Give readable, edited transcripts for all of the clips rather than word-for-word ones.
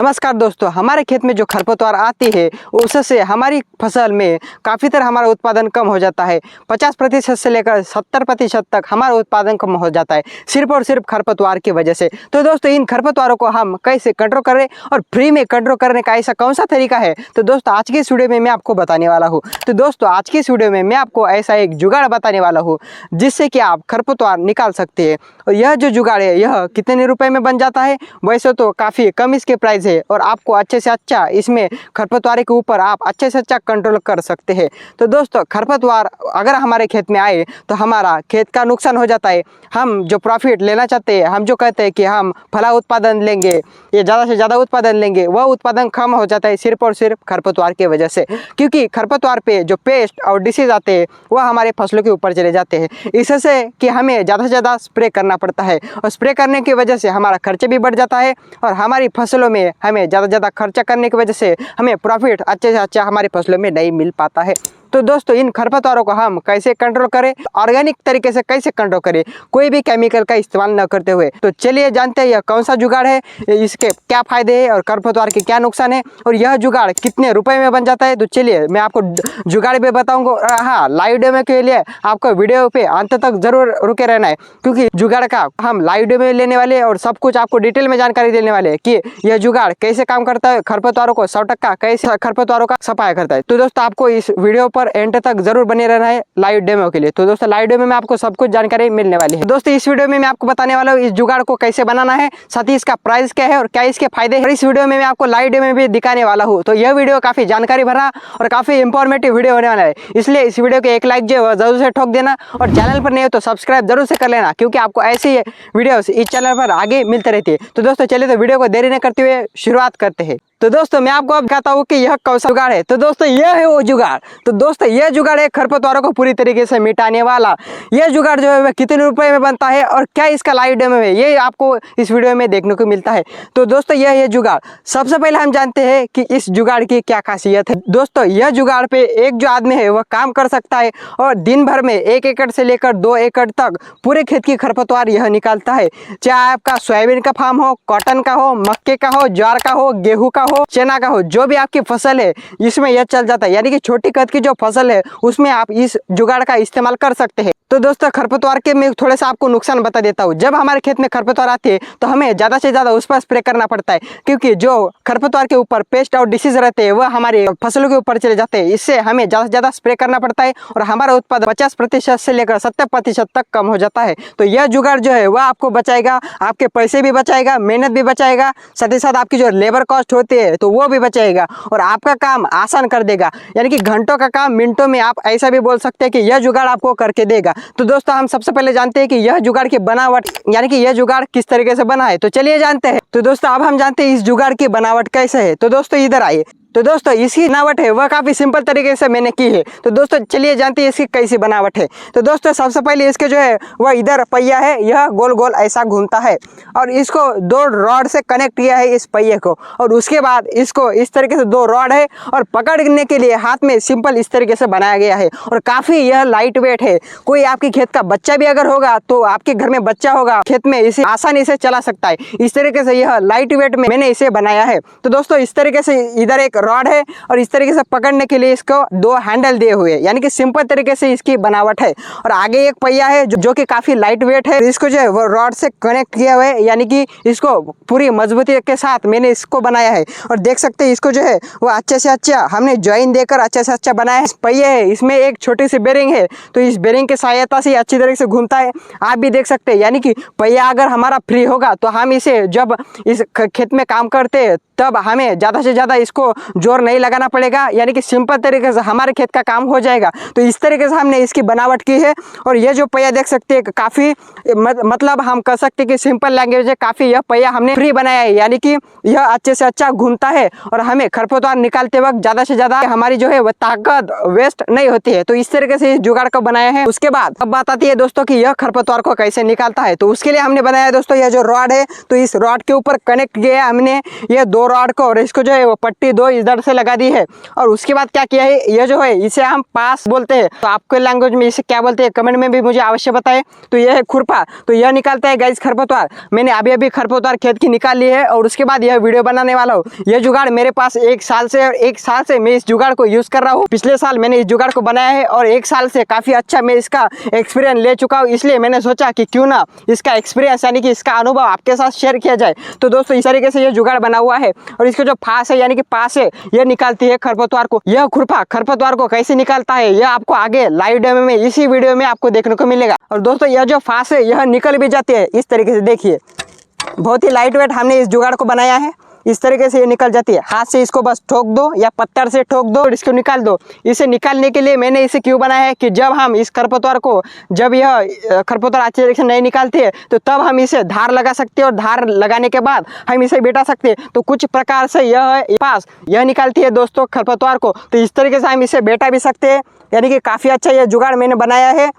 नमस्कार दोस्तों, हमारे खेत में जो खरपतवार आती है उससे हमारी फसल में काफ़ी तरह हमारा उत्पादन कम हो जाता है। 50% से लेकर 70% तक हमारा उत्पादन कम हो जाता है सिर्फ और सिर्फ खरपतवार की वजह से। तो दोस्तों, इन खरपतवारों को हम कैसे कंट्रोल करें और फ्री में कंट्रोल करने का ऐसा कौन सा तरीका है, तो दोस्तों आज की इस वीडियो में मैं आपको बताने वाला हूँ। तो दोस्तों आज की इस वीडियो में मैं आपको ऐसा एक जुगाड़ बताने वाला हूँ जिससे कि आप खरपतवार निकाल सकते हैं। और यह जो जुगाड़ है यह कितने रुपए में बन जाता है, वैसे तो काफ़ी कम इसके प्राइस है और आपको अच्छे से अच्छा इसमें खरपतवार के ऊपर आप अच्छे से अच्छा कंट्रोल कर सकते हैं। तो दोस्तों, खरपतवार अगर हमारे खेत में आए तो हमारा खेत का नुकसान हो जाता है। हम जो प्रॉफिट लेना चाहते हैं, हम जो कहते हैं कि हम फला उत्पादन लेंगे, ये ज़्यादा से ज़्यादा उत्पादन लेंगे, वह उत्पादन कम हो जाता है सिर्फ और सिर्फ खरपतवार की वजह से। क्योंकि खरपतवार पे जो पेस्ट और डिसीज आते हैं वह हमारे फसलों के ऊपर चले जाते हैं। इससे कि हमें ज़्यादा से ज़्यादा स्प्रे करना पड़ता है और स्प्रे करने की वजह से हमारा खर्च भी बढ़ जाता है और हमारी फसलों में हमें ज़्यादा खर्चा करने की वजह से हमें प्रॉफिट अच्छे से अच्छा हमारी फसलों में नहीं मिल पाता है। तो दोस्तों, इन खरपतवारों को हम कैसे कंट्रोल करें, ऑर्गेनिक तरीके से कैसे कंट्रोल करें, कोई भी केमिकल का इस्तेमाल न करते हुए। तो चलिए जानते हैं यह कौन सा जुगाड़ है, इसके क्या फायदे हैं और खरपतवार के क्या नुकसान है और यह जुगाड़ कितने रुपए में बन जाता है। तो चलिए मैं आपको जुगाड़ भी बताऊंगा। हाँ, लाइव डेमो के लिए आपको वीडियो पे अंत तक जरूर रुके रहना है, क्योंकि जुगाड़ का हम लाइव डेमो लेने वाले और सब कुछ आपको डिटेल में जानकारी देने वाले कि यह जुगाड़ कैसे काम करता है, खरपतवारों को 100% कैसे खरपतवारों का सफाया करता है। तो दोस्तों, आपको इस वीडियो पर एंड तक जरूर बने रहना है लाइव डेमो के लिए। तो दोस्तों, लाइव डेमो में आपको सब कुछ जानकारी मिलने वाली है। दोस्तों, इस वीडियो में मैं आपको बताने वाला हूँ इस जुगाड़ को कैसे बनाना है, साथ ही इसका प्राइस क्या है और क्या इसके फायदे हैं। इस वीडियो में मैं आपको लाइव डेमो भी दिखाने वाला हूँ। तो यह वीडियो काफी जानकारी भरा और काफी इंफॉर्मेटिव वीडियो होने वाला है, इसलिए इस वीडियो के एक लाइक जो है जरूर से ठोक देना और चैनल पर नहीं हो तो सब्सक्राइब जरूर से कर लेना, क्योंकि आपको ऐसी वीडियोस इस चैनल पर आगे मिलते रहती है। तो दोस्तों चलिए, तो वीडियो को देरी न करते हुए शुरुआत करते हैं। तो दोस्तों, मैं आपको अब कहता हूँ कि यह कौन सा जुगाड़ है। तो दोस्तों, यह है वो जुगाड़। तो दोस्तों, यह जुगाड़ है खरपतवारों को पूरी तरीके से मिटाने वाला। यह जुगाड़ जो है वह कितने रुपए में बनता है और क्या इसका लाइव डेमो है, ये आपको इस वीडियो में देखने को मिलता है। तो दोस्तों, यह है जुगाड़। सबसे पहले हम जानते हैं कि इस जुगाड़ की क्या खासियत है। दोस्तों, यह जुगाड़ पे एक जो आदमी है वह काम कर सकता है और दिन भर में 1 एकड़ से लेकर 2 एकड़ तक पूरे खेत की खरपतवार यह निकालता है। चाहे आपका सोयाबीन का फार्म हो, कॉटन का हो, मक्के का हो, ज्वार का हो, गेहूं का हो, चना का हो, जो भी आपकी फसल है इसमें यह चल जाता है। यानी कि छोटी कद की जो फसल है उसमें आप इस जुगाड़ का इस्तेमाल कर सकते हैं। तो दोस्तों, खरपतवार के मैं थोड़ा सा आपको नुकसान बता देता हूँ। जब हमारे खेत में खरपतवार आती है तो हमें ज़्यादा से ज़्यादा उस पर स्प्रे करना पड़ता है, क्योंकि जो खरपतवार के ऊपर पेस्ट और डिसीज रहते हैं वह हमारी फसलों के ऊपर चले जाते हैं। इससे हमें ज़्यादा से ज़्यादा स्प्रे करना पड़ता है और हमारा उत्पादन 50% से लेकर 70% तक कम हो जाता है। तो यह जुगाड़ जो है वह आपको बचाएगा, आपके पैसे भी बचाएगा, मेहनत भी बचाएगा, साथ ही साथ आपकी जो लेबर कॉस्ट होती है तो वो भी बचाएगा और आपका काम आसान कर देगा। यानी कि घंटों का काम मिनटों में, आप ऐसा भी बोल सकते हैं कि यह जुगाड़ आपको करके देगा। तो दोस्तों, हम सबसे पहले जानते हैं कि यह जुगाड़ की बनावट, यानी कि यह जुगाड़ किस तरीके से बना है। तो चलिए जानते हैं। तो दोस्तों, अब हम जानते हैं इस जुगाड़ की बनावट कैसे है। तो दोस्तों, इधर आइए। तो दोस्तों, इसकी बनावट है वह काफ़ी सिंपल तरीके से मैंने की है। तो दोस्तों, चलिए जानते हैं इसकी कैसी बनावट है। तो दोस्तों, सबसे पहले इसके जो है वह इधर पहिया है, यह गोल गोल ऐसा घूमता है और इसको 2 रॉड से कनेक्ट किया है इस पहिए को। और उसके बाद इसको इस तरीके से 2 रॉड है और पकड़ने के लिए हाथ में सिंपल इस तरीके से बनाया गया है और काफ़ी यह लाइट वेट है। कोई आपके खेत का बच्चा भी अगर होगा तो आपके घर में बच्चा होगा, खेत में इसे आसानी से चला सकता है। इस तरीके से यह लाइट वेट में मैंने इसे बनाया है। तो दोस्तों, इस तरीके से इधर एक रॉड है और इस तरीके से पकड़ने के लिए इसको 2 हैंडल दिए हुए, यानी कि सिंपल तरीके से इसकी बनावट है। और आगे एक पहिया है जो कि काफी लाइट वेट है। इसको जो है वो रॉड से कनेक्ट किया हुआ है, यानी कि इसको पूरी मजबूती के साथ मैंने इसको बनाया है। और देख सकते हैं इसको जो है वो अच्छे से अच्छा हमने ज्वाइन देकर अच्छे से अच्छा बनाया है। पहिया है, इसमें एक छोटी सी बेरिंग है, तो इस बेरिंग की सहायता से अच्छी तरीके से घूमता है। आप भी देख सकते हैं, यानी कि पहिया अगर हमारा फ्री होगा तो हम इसे जब इस खेत में काम करते हैं तब हमें ज़्यादा से ज़्यादा इसको जोर नहीं लगाना पड़ेगा, यानी कि सिंपल तरीके से हमारे खेत का काम हो जाएगा। तो इस तरीके से हमने इसकी बनावट की है। और ये जो पहिया देख सकते हैं काफ़ी मतलब हम कह सकते हैं कि सिंपल लैंग्वेज है, काफ़ी यह पहिया हमने फ्री बनाया है, यानी कि यह अच्छे से अच्छा घूमता है और हमें खरपतवार निकालते वक्त ज़्यादा से ज़्यादा हमारी जो है वह ताकत वेस्ट नहीं होती है। तो इस तरीके से इस जुगाड़ को बनाया है। उसके बाद अब बात आती है दोस्तों कि यह खरपतवार को कैसे निकालता है। तो उसके लिए हमने बनाया दोस्तों यह जो रॉड है, तो इस रॉड के ऊपर कनेक्ट किया है हमने ये 2 रॉड को और इसको जो है वो पट्टी दो इधर से लगा दी है। और उसके बाद क्या किया है, ये जो है इसे हम पास बोलते हैं, तो आपके लैंग्वेज में इसे क्या बोलते हैं कमेंट में भी मुझे अवश्य बताएं। तो यह है खुरपा, तो यह निकालता है गाइस खरपतवार। मैंने अभी अभी खरपतवार खेत की निकाल ली है और उसके बाद यह वीडियो बनाने वाला हूँ। यह जुगाड़ मेरे पास एक साल से मैं इस जुगाड़ को यूज कर रहा हूँ। पिछले साल मैंने इस जुगाड़ को बनाया है और एक साल से काफी अच्छा मैं इसका एक्सपीरियंस ले चुका हूँ। इसलिए मैंने सोचा कि क्यों ना इसका एक्सपीरियंस यानी कि इसका अनुभव आपके साथ शेयर किया जाए। तो दोस्तों इस तरीके से यह जुगाड़ बना हुआ है और इसका जो फांस है यानी कि पास है, यह निकालती है खरपतवार को। यह खुरपा खरपतवार को कैसे निकालता है यह आपको आगे लाइव डेमो में इसी वीडियो में आपको देखने को मिलेगा। और दोस्तों यह जो फांस है यह निकल भी जाती है इस तरीके से, देखिए बहुत ही लाइट वेट हमने इस जुगाड़ को बनाया है। इस तरीके से ये निकल जाती है। हाथ से इसको बस ठोक दो या पत्थर से ठोक दो और इसको निकाल दो। इसे निकालने के लिए मैंने इसे क्यों बनाया है कि जब हम इस खरपतवार को, जब यह खरपतवार अच्छे तरीके से नहीं निकालती है तो तब हम इसे धार लगा सकते हैं और धार लगाने के बाद हम इसे बेटा सकते हैं। तो कुछ प्रकार से यह पास यह निकालती है दोस्तों खरपतवार को, तो इस तरीके से हम इसे बेटा भी सकते हैं। यानी कि काफ़ी अच्छा यह जुगाड़ मैंने बनाया है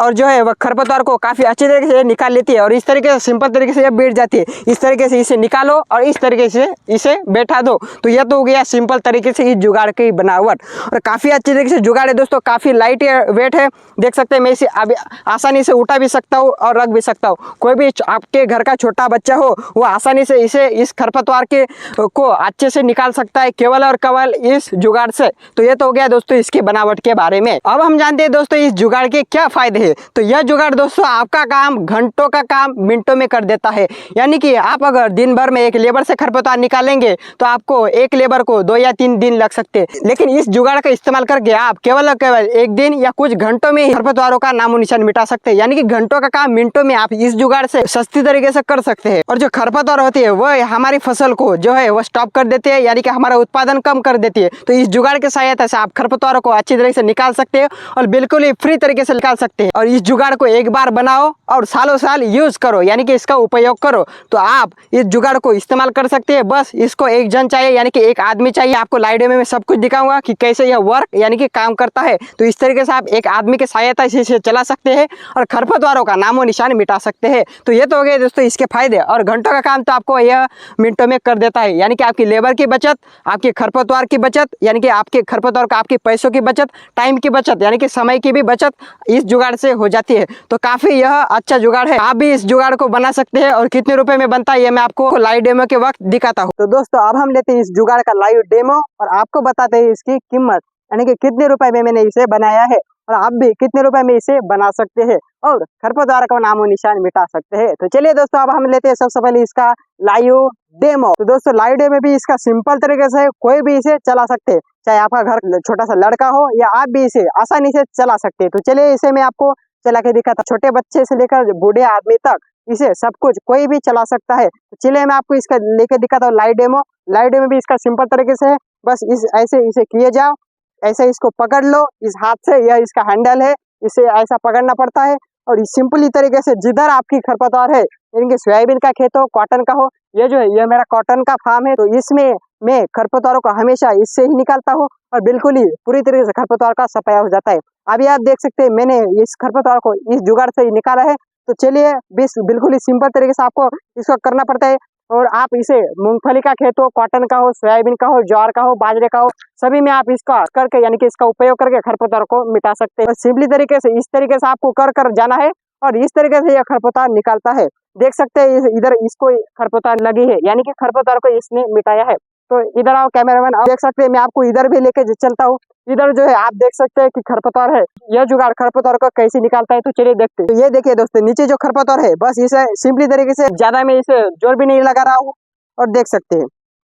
और जो है वह खरपतवार को काफ़ी अच्छी तरीके से निकाल लेती है और इस तरीके से सिंपल तरीके से यह बैठ जाती है। इस तरीके से इसे निकालो और इस तरीके से इसे बैठा दो। तो यह तो हो गया सिंपल तरीके से इस जुगाड़ की बनावट और काफ़ी अच्छी तरीके से जुगाड़ है दोस्तों। काफ़ी लाइट वेट है, देख सकते हैं। मैं इसे अभी आसानी से उठा भी सकता हूँ और रख भी सकता हूँ। कोई भी आपके घर का छोटा बच्चा हो वो आसानी से इस खरपतवार के को अच्छे से निकाल सकता है केवल और केवल इस जुगाड़ से। तो यह तो हो गया दोस्तों इसकी बनावट के बारे में। अब हम जानते हैं दोस्तों इस जुगाड़ के क्या फायदे हैं। तो यह जुगाड़ दोस्तों आपका काम घंटों का काम मिनटों में कर देता है। यानी कि आप अगर दिन भर में एक लेबर से खरपतवार निकालेंगे तो आपको एक लेबर को 2 या 3 दिन लग सकते हैं, लेकिन इस जुगाड़ का इस्तेमाल करके आप केवल और केवल एक दिन या कुछ घंटों में खरपतवारों का नामो निशान मिटा सकते हैं। यानी कि घंटों का काम मिनटों में आप इस जुगाड़ से सस्ती तरीके से कर सकते हैं। और जो खरपतवार होती है वह हमारी फसल को जो है वह स्टॉप कर देते हैं, यानी कि हमारा उत्पादन कम कर देती है। तो इस जुगाड़ की सहायता से आप खरपतवारों को अच्छी तरीके से निकाल सकते हैं और बिल्कुल ही फ्री तरीके से निकाल सकते हैं। और इस जुगाड़ को एक बार बनाओ और सालों साल यूज करो, यानी कि इसका उपयोग करो। तो आप इस जुगाड़ को इस्तेमाल कर सकते हैं। बस इसको एक जन चाहिए, यानी कि एक आदमी चाहिए। आपको लाइव डेमो में सब कुछ दिखाऊंगा कि कैसे यह वर्क यानी कि काम करता है। तो इस तरीके से आप एक आदमी की सहायता से इसे चला सकते हैं और खरपतवारों का नामो निशान मिटा सकते हैं। तो ये तो हो गए दोस्तों इसके फायदे। और घंटों का काम तो आपको यह मिनटों में कर देता है, यानी कि आपकी लेबर की बचत, आपके खरपतवार की बचत, यानी कि आपके खरपतवार का आपके पैसों की बचत, टाइम की बचत, यानी कि समय की भी बचत इस जुगाड़ से हो जाती है। तो काफी यह अच्छा जुगाड़ है। आप भी इस जुगाड़ को बना सकते हैं और कितने रुपए में बनता है ये मैं आपको लाइव डेमो के वक्त दिखाता हूँ। तो दोस्तों अब हम लेते हैं इस जुगाड़ का लाइव डेमो और आपको बताते हैं इसकी कीमत, यानी कि कितने रुपए में मैंने इसे बनाया है और आप भी कितने रुपए में इसे बना सकते हैं और खरपतवार का नामो निशान मिटा सकते हैं। तो चलिए दोस्तों अब हम लेते हैं सबसे पहले इसका लाइव डेमो। तो दोस्तों लाइव डेमो भी इसका सिंपल तरीके से कोई भी इसे चला सकते हैं, चाहे आपका घर छोटा सा लड़का हो या आप भी इसे आसानी से चला सकते हैं। तो चलिए इसे मैं आपको चला के दिखाता। छोटे बच्चे से लेकर बूढ़े आदमी तक इसे सब कुछ कोई भी चला सकता है। तो चलिए मैं आपको इसका लेके दिखाता हूँ लाइव डेमो। लाइव डेमो भी इसका सिंपल तरीके से है, बस ऐसे इसे किए जाओ, ऐसे इसको पकड़ लो इस हाथ से, यह इसका हैंडल है, इसे ऐसा पकड़ना पड़ता है और सिंपली तरीके से जिधर आपकी खरपतवार है, इनके सोयाबीन का खेत हो, कॉटन का हो, ये जो है ये मेरा कॉटन का फार्म है, तो इसमें मैं खरपतवारों को हमेशा इससे ही निकालता हूँ और बिल्कुल ही पूरी तरीके से खरपतवार का सफाया हो जाता है। अभी आप देख सकते हैं मैंने इस खरपतवार को इस जुगाड़ से ही निकाला है। तो चलिए बिल्कुल ही सिंपल तरीके से आपको इसको करना पड़ता है। और आप इसे मूंगफली का खेत हो, कॉटन का हो, सोयाबीन का हो, ज्वार का हो, बाजरे का हो, सभी में आप इसका करके यानी कि इसका उपयोग करके खरपतवार को मिटा सकते हैं। सिंपली तरीके से इस तरीके से आपको कर जाना है और इस तरीके से यह खरपतवार निकालता है। देख सकते हैं इधर इसको खरपतवार लगी है, यानी कि खरपतवार को इसने मिटाया है। तो इधर आओ कैमरामैन, आप देख सकते हैं मैं आपको इधर भी लेके चलता हूँ। इधर जो है आप देख सकते हैं कि खरपतवार है, यह जुगाड़ खरपतवार को कैसे निकालता है। तो चलिए देखते हैं। तो ये देखिए दोस्तों नीचे जो खरपतवार है, बस इसे सिंपली तरीके से ज्यादा में इसे जोर भी नहीं लगा रहा हूँ और देख सकते हैं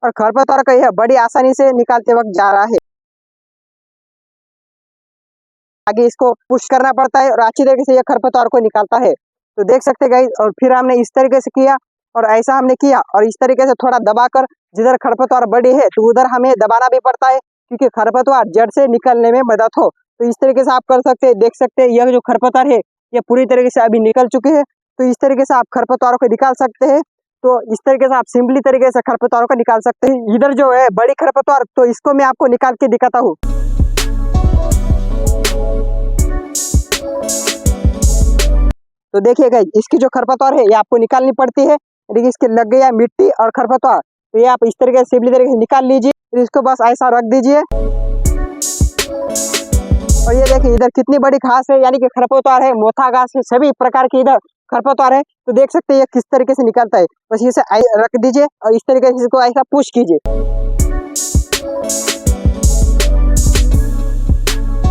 और खरपतवार को यह बड़ी आसानी से निकालते वक्त जा रहा है। आगे इसको पुश करना पड़ता है और अच्छी तरीके से यह खरपतवार को निकालता है। तो देख सकते हैं गाइस, और फिर हमने इस तरीके से किया और ऐसा हमने किया और इस तरीके से थोड़ा दबाकर जिधर खरपतवार बड़ी है तो उधर हमें दबाना भी पड़ता है क्योंकि खरपतवार जड़ से निकलने में मदद हो। तो इस तरीके से आप कर सकते हैं। देख सकते हैं यह जो खरपतवार है यह पूरी तरीके से अभी निकल चुकी है। तो इस तरीके से आप खरपतवारों को निकाल सकते हैं। तो इस तरीके से आप सिंपली तरीके से खरपतवारों को निकाल सकते हैं। इधर जो है बड़ी खरपतवार, तो इसको मैं आपको निकाल के दिखाता हूँ। तो देखिएगा इसकी जो खरपतवार है ये आपको निकालनी पड़ती है। देखिए इसके लग गया मिट्टी और खरपतवार, तो ये आप इस तरीके से सिंपली तरीके से निकाल लीजिए, फिर इसको बस ऐसा रख दीजिए। और ये देखिए इधर कितनी बड़ी घास है, यानी कि खरपतवार है, मोथा घास है, सभी प्रकार की इधर खरपतवार है। तो देख सकते हैं ये किस तरीके से निकलता है। बस इसे रख दीजिए और इस तरीके से इसको ऐसा पुश कीजिए।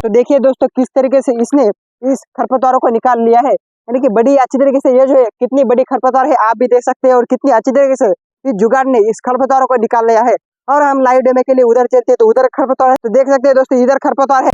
तो देखिए दोस्तों किस तरीके से इसने इस खरपतवारों को निकाल लिया है, यानी कि बड़ी अच्छी तरीके से ये जो है कितनी बड़ी खरपतवार है आप भी देख सकते हैं, और कितनी अच्छी तरीके से इस जुगाड़ ने इस खरपतवारों को निकाल लिया है। और हम लाइव डेमो के लिए उधर चलते हैं, तो उधर खरपतवार है, तो देख सकते हैं दोस्तों इधर खरपतवार है,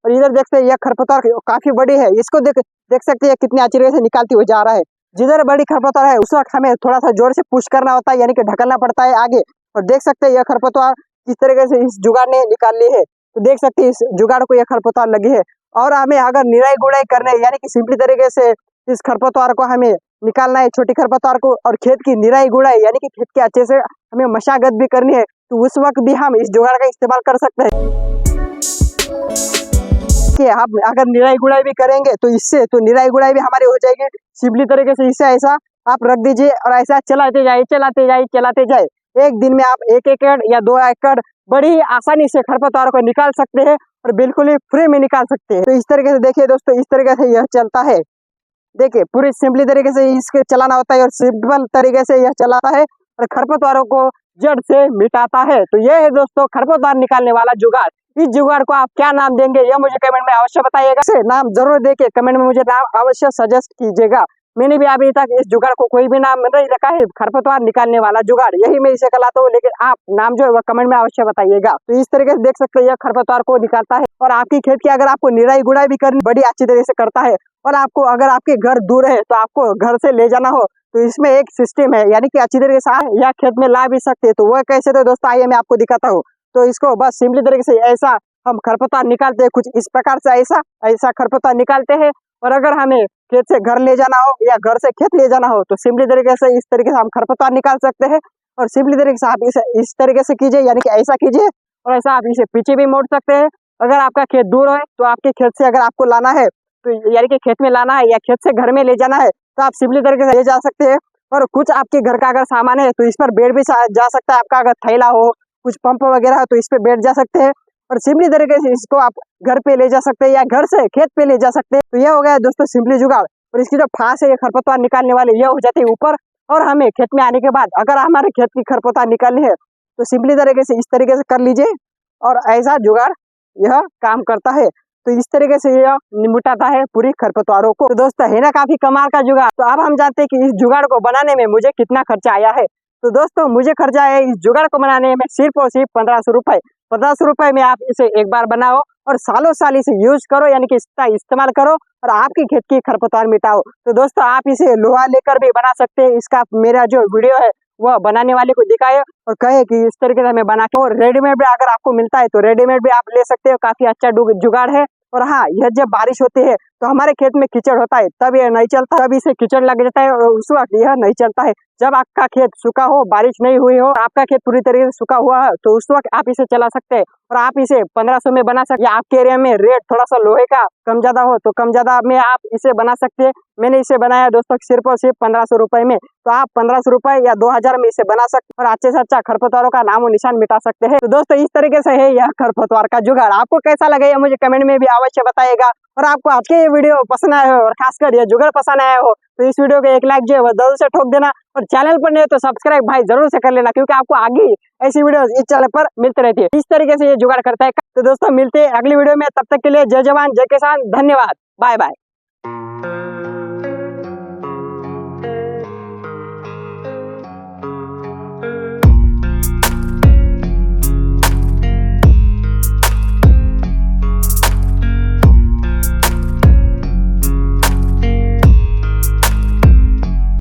और इधर देखते हैं यह खरपतवार काफी बड़ी है। इसको देख सकते हैं कितनी अच्छी तरीके से निकालती हुई जा रहा है। जिधर बड़ी खरपतवार है उस वक्त हमें थोड़ा सा जोर से पुश करना होता है, यानी कि ढकलना पड़ता है आगे। और देख सकते हैं यह खरपतवार किस तरीके से इस जुगाड़ ने निकाल ली है। तो देख सकते हैं इस जुगाड़ को यह खरपतवार लगी है। और हमें अगर निराई गुड़ाई करने, यानी कि सिंपली तरीके से इस खरपतवार को हमें निकालना है, छोटी खरपतवार को, और खेत की निराई गुड़ाई यानी कि खेत के अच्छे से हमें मशागत भी करनी है, तो उस वक्त भी हम इस जुगाड़ का इस्तेमाल कर सकते हैं। कि आप अगर निराई गुड़ाई भी करेंगे तो इससे तो निराई गुड़ाई भी हमारी हो जाएगी। सिंपली तरीके से इसे ऐसा आप रख दीजिए और ऐसा चलाते जाए चलाते जाए चलाते जाए। एक दिन में आप 1 एकड़ या 2 एकड़ बड़ी आसानी से खरपतवार को निकाल सकते हैं, और बिल्कुल ही फ्री में निकाल सकते हैं। तो इस तरीके से देखिए दोस्तों इस तरीके से यह चलता है। देखिए पूरी सिंपली तरीके से इसके चलाना होता है, और सिंपल तरीके से यह चलाता है और खरपतवारों को जड़ से मिटाता है। तो यह है दोस्तों खरपतवार निकालने वाला जुगाड़। इस जुगाड़ को आप क्या नाम देंगे यह मुझे कमेंट में अवश्य बताइएगा। इसे नाम जरूर देके कमेंट में मुझे नाम अवश्य सजेस्ट कीजिएगा। मैंने भी अभी तक इस जुगाड़ को कोई भी नाम नहीं रखा है, खरपतवार निकालने वाला जुगाड़ यही मैं इसे कहलाता हूँ, लेकिन आप नाम जो है वह कमेंट में अवश्य बताइएगा। तो इस तरीके से देख सकते हैं यह खरपतवार को निकालता है, और आपकी खेत की अगर आपको निराई गुड़ाई भी करनी बड़ी अच्छी तरीके से करता है। और आपको अगर आपके घर दूर है तो आपको घर से ले जाना हो तो इसमें एक सिस्टम है, यानी कि अच्छी तरीके से या खेत में ला भी सकते हैं। तो वह कैसे, तो दोस्तों आइए मैं आपको दिखाता हूँ। तो इसको बस सिंपली तरीके से ऐसा हम खरपतवार निकालते हैं, कुछ इस प्रकार से ऐसा खरपतवार निकालते हैं। और अगर हमें खेत से घर ले जाना हो या घर से खेत ले जाना हो तो सिंपली तरीके से इस तरीके से हम खरपतवार निकाल सकते हैं। और सिंपली तरीके से आप इसे इस तरीके से कीजिए, यानी कि ऐसा कीजिए, और ऐसा आप इसे पीछे भी मोड़ सकते हैं। अगर आपका खेत दूर है तो आपके खेत से अगर आपको लाना है, तो यानी कि खेत में लाना है या खेत से घर में ले जाना है, तो आप सिंपली तरीके से ले जा सकते हैं। और कुछ आपके घर का अगर सामान है तो इस पर बैठ भी जा सकता है। आपका अगर थैला हो, कुछ पंप वगैरह हो, तो इस पर बैठ जा सकते हैं, और सिंपली तरीके से इसको आप घर पे ले जा सकते हैं या घर से खेत पे ले जा सकते हैं। तो यह हो गया दोस्तों सिंपली जुगाड़। और इसकी जो फांस है ये खरपतवार निकालने वाले यह हो जाती है ऊपर, और हमें खेत में आने के बाद अगर हमारे खेत की खरपतवार निकालनी है तो सिंपली तरीके से इस तरीके से कर लीजिए, और ऐसा जुगाड़ यह काम करता है। तो इस तरीके से यह निमुटाता है पूरी खरपतवारों को। तो दोस्तों है ना काफी कमाल का जुगाड़। तो अब हम जानते हैं कि इस जुगाड़ को बनाने में मुझे कितना खर्चा आया है। तो दोस्तों मुझे खर्चा आया इस जुगाड़ को बनाने में सिर्फ और सिर्फ 1500 रुपए। 1500 रुपए में आप इसे एक बार बनाओ और सालों साल इसे यूज करो, यानी कि इसका इस्तेमाल करो और आपकी खेत की खरपतवार मिटाओ। तो दोस्तों आप इसे लोहा लेकर भी बना सकते हैं। इसका मेरा जो वीडियो है वह बनाने वाले को दिखाए और कहे कि इस तरीके से हमें बना के, और रेडीमेड भी अगर आपको मिलता है तो रेडीमेड भी आप ले सकते हो। काफी अच्छा जुगाड़ है। और हाँ, यह जब बारिश होती है तो हमारे खेत में कीचड़ होता है, तब यह नहीं चलता, तब इसे कीचड़ लग जाता है और उस वक्त यह नहीं चलता है। जब आपका खेत सूखा हो, बारिश नहीं हुई हो, आपका खेत पूरी तरीके से सूखा हुआ है, तो उस वक्त आप इसे चला सकते हैं। और आप इसे 1500 में बना सकते हैं। आपके एरिया में रेट थोड़ा सा लोहे का कम ज्यादा हो तो कम ज्यादा में आप इसे बना सकते हैं। मैंने इसे बनाया दोस्तों सिर्फ और सिर्फ 1500 रुपए में। तो आप 1500 रुपए या 2000 में इसे बना सकते हैं और अच्छे से अच्छा खरपतवारों का नामो निशान मिटा सकते हैं। तो दोस्तों इस तरीके से है यह खरपतवार का जुगाड़। आपको कैसा लगा यह मुझे कमेंट में भी अवश्य बताइएगा। और आपको आज के ये वीडियो पसंद आया हो और खासकर यह जुगाड़ पसंद आया हो तो इस वीडियो को एक लाइक जो है वह जरूर से ठोक देना, और चैनल पर नहीं तो सब्सक्राइब भाई जरूर से कर लेना, क्योंकि आपको आगे ऐसी वीडियो इस चैनल पर मिलती रहती है। इस तरीके से ये जुगाड़ करता है। तो दोस्तों मिलते हैं अगली वीडियो में, तब तक के लिए जय जवान जय किसान, धन्यवाद, बाय बाय।